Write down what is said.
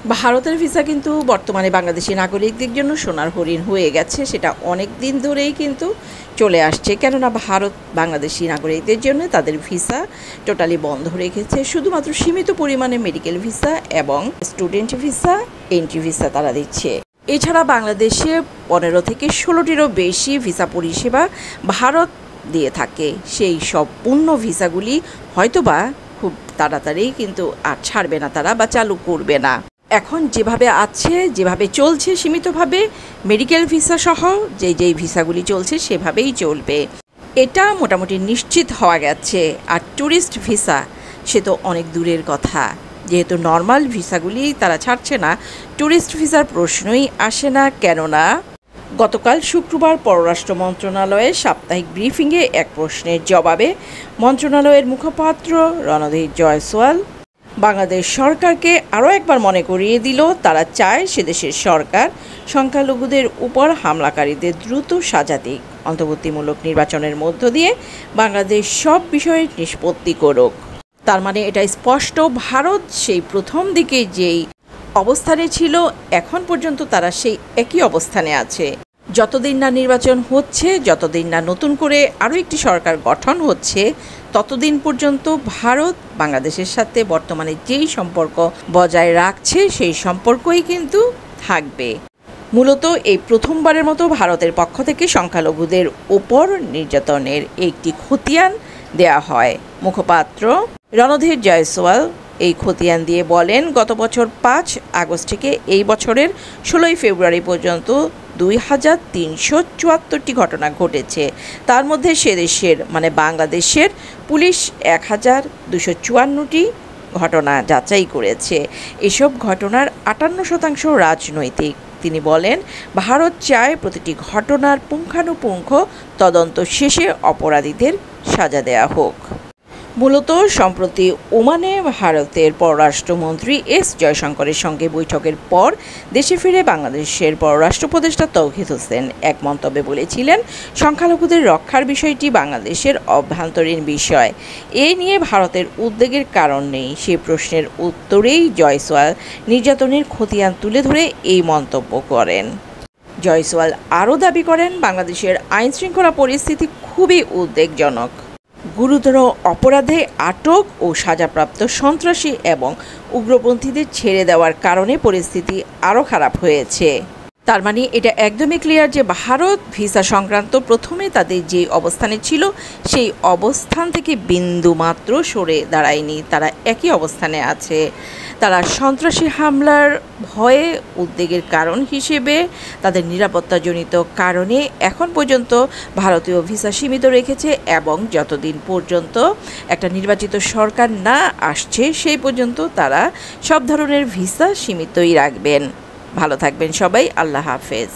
ভারতের ভিসা কিন্তু বর্তমানে বাংলাদেশি নাগরিকদের জন্য সোনার হরিণ হয়ে গেছে। সেটা অনেক দিন ধরেই কিন্তু চলে আসছে, কেননা ভারত বাংলাদেশি নাগরিকদের জন্য তাদের ভিসা টোটালি বন্ধ রেখেছে। শুধুমাত্র সীমিত পরিমাণে মেডিকেল ভিসা এবং স্টুডেন্ট ভিসা, এন্ট্রি ভিসা তারা দিচ্ছে। এছাড়া বাংলাদেশে 15 থেকে 16টিরও বেশি ভিসা পরিষেবা ভারত দিয়ে থাকে। সেই সব পূর্ণ ভিসাগুলি হয়তোবা খুব তাড়াতাড়ি কিন্তু আর ছাড়বে না তারা, বা চালু করবে না। এখন যেভাবে আছে, যেভাবে চলছে সীমিতভাবে মেডিকেল ভিসা সহ যেই ভিসাগুলি চলছে সেভাবেই চলবে, এটা মোটামুটি নিশ্চিত হওয়া গেছে। আর ট্যুরিস্ট ভিসা সে তো অনেক দূরের কথা, যেহেতু নর্মাল ভিসাগুলি তারা ছাড়ছে না, ট্যুরিস্ট ভিসার প্রশ্নই আসে না। কেননা গতকাল শুক্রবার পররাষ্ট্র মন্ত্রণালয়ের সাপ্তাহিক ব্রিফিংয়ে এক প্রশ্নের জবাবে মন্ত্রণালয়ের মুখপাত্র রণধীর জয়সওয়াল বাংলাদেশ সরকারকে আরও একবার মনে করিয়ে দিল, তারা চায় সেদেশের সরকার সংখ্যালঘুদের উপর হামলাকারীদের দ্রুত সাজা দিক, অন্তর্বর্তীমূলক নির্বাচনের মধ্য দিয়ে বাংলাদেশ সব বিষয়ে নিষ্পত্তি করুক। তার মানে এটা স্পষ্ট, ভারত সেই প্রথম দিকে যেই অবস্থানে ছিল এখন পর্যন্ত তারা সেই একই অবস্থানে আছে। যতদিন না নির্বাচন হচ্ছে, যতদিন না নতুন করে আরও একটি সরকার গঠন হচ্ছে, ততদিন পর্যন্ত ভারত বাংলাদেশের সাথে বর্তমানে যেই সম্পর্ক বজায় রাখছে সেই সম্পর্কই কিন্তু থাকবে। মূলত এই প্রথমবারের মতো ভারতের পক্ষ থেকে সংখ্যালঘুদের ওপর নির্যাতনের একটি খতিয়ান দেয়া হয়। মুখপাত্র রণধীর জয়সওয়াল এই খতিয়ান দিয়ে বলেন, গত বছর 5 আগস্ট থেকে এই বছরের 16 ফেব্রুয়ারি পর্যন্ত 2374টি ঘটনা ঘটেছে। তার মধ্যে সেদেশের মানে বাংলাদেশের পুলিশ 1254টি ঘটনা যাচাই করেছে। এসব ঘটনার 58% রাজনৈতিক। তিনি বলেন, ভারত চায় প্রতিটি ঘটনার পুঙ্খানুপুঙ্খ তদন্ত শেষে অপরাধীদের সাজা দেয়া হোক। মূলত সম্প্রতি ওমানে ভারতের পররাষ্ট্রমন্ত্রী এস জয়শঙ্করের সঙ্গে বৈঠকের পর দেশে ফিরে বাংলাদেশের পররাষ্ট্র উপদেষ্টা তৌহিদ হোসেন এক মন্তব্যে বলেছিলেন, সংখ্যালঘুদের রক্ষার বিষয়টি বাংলাদেশের অভ্যন্তরীণ বিষয়, এ নিয়ে ভারতের উদ্বেগের কারণ নেই। সে প্রশ্নের উত্তরেই জয়সওয়াল নির্যাতনের খতিয়ান তুলে ধরে এই মন্তব্য করেন। জয়সওয়াল আরও দাবি করেন, বাংলাদেশের আইনশৃঙ্খলা পরিস্থিতি খুবই উদ্বেগজনক। গুরুতর অপরাধে আটক ও সাজাপ্রাপ্ত সন্ত্রাসী এবং উগ্রপন্থীদের ছেড়ে দেওয়ার কারণে পরিস্থিতি আরও খারাপ হয়েছে। তার মানে এটা একদমই ক্লিয়ার যে ভারত ভিসা সংক্রান্ত প্রথমে তাদের যে অবস্থানে ছিল সেই অবস্থান থেকে বিন্দুমাত্র সরে দাঁড়ায়নি, তারা একই অবস্থানে আছে। তারা সন্ত্রাসী হামলার ভয়ে উদ্বেগের কারণ হিসেবে তাদের নিরাপত্তাজনিত কারণে এখন পর্যন্ত ভারতীয় ভিসা সীমিত রেখেছে, এবং যতদিন পর্যন্ত একটা নির্বাচিত সরকার না আসছে সেই পর্যন্ত তারা সব ধরনের ভিসা সীমিতই রাখবেন। ভালো থাকবেন সবাই, আল্লাহ হাফেজ।